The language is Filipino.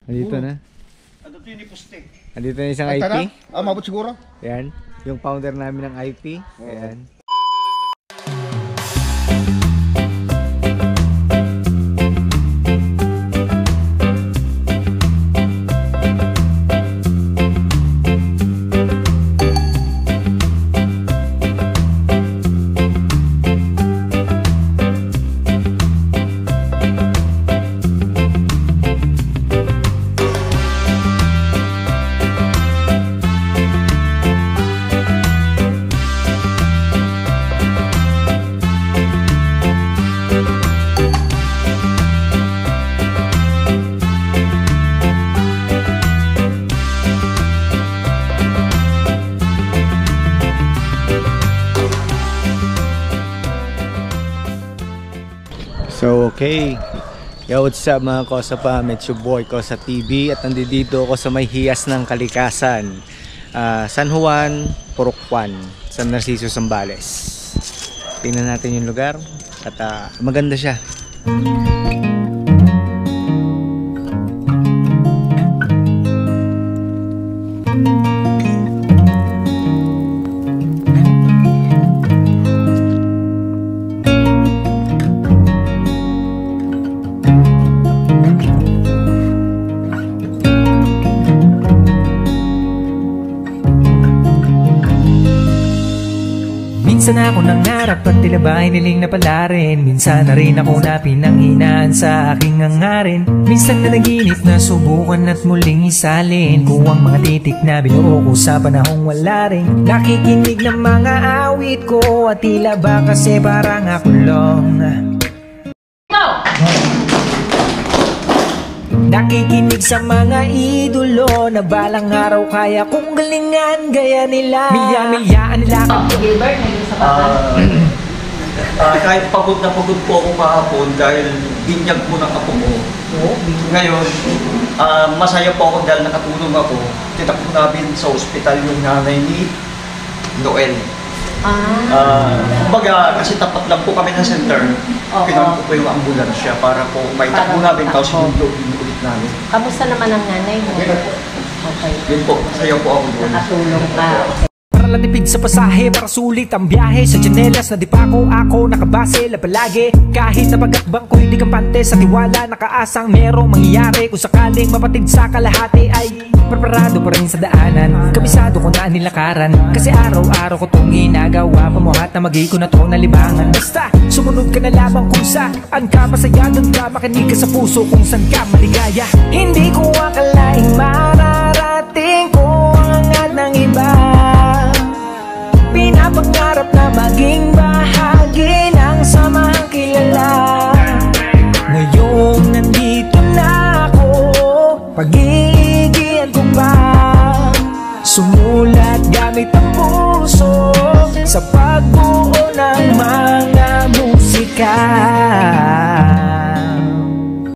Andito na. Andito yun iposte. Andito na isang IP. Mabot siguro. Ayan. Yung founder namin ng IP. Ayan. So okay, yo, what's up mga Kosapa, it's your boy Kosa TV at nandito ako sa may hiyas ng kalikasan, San Juan, Purukwan, San Narciso, Zambales. Tingnan natin yung lugar at maganda siya. Minsan ako nangarap at tila ba hiniling na pala rin. Minsan na rin ako napinanghinaan sa aking hangarin. Minsan na naginip na subukan at muling isalin ko ang mga titik na binuo ko sa panahong wala rin. Nakikinig ng mga awit ko at tila ba kasi parang ako lang. Nakikinig sa mga idolo na balang araw kaya kung galingan gaya nila. Milya-milyaan nila Kahit pagod na pagod po ako kahapon dahil binyag po ng apo mo. Ngayon, masaya po ako dahil nakatulong ako. Titakbo namin sa ospital yung nanay ni Noel. Kumbaga, kasi tapat lang po kami ng center. Pinunod ko po yung ambulansya para po may takbo namin tapos sinundo ulit namin. Kamusta naman ang nanay mo? Okay. Yun po, masaya po ako doon. Nakatulong ka. para latipid sa pasahe, para sulit ang biyahe. Sa tsinelas na di pa ako nakabase la palagi. Kahit na pag-akbang ko hindi kampante, sa tiwala nakaasang merong mangyayari. Kung sakaling mapatid sa kalahati ay preparado pa rin sa daanan. Kabisado ko na nilakaran, kasi araw-araw ko itong ginagawa. Pamuhat na mag-i ko na to na libangan. Basta sumunod ka na lamang kung saan ka masaya. Doon ka makinig ka sa puso kung saan ka maligaya. Hindi ko akalaing mararating ko ang angat ng iba. Pinapangarap na maging bahagi ng samahang kilala. Ngayong nandito na ako, pag-iigihan ko pa. Sumulat gamit ang puso sa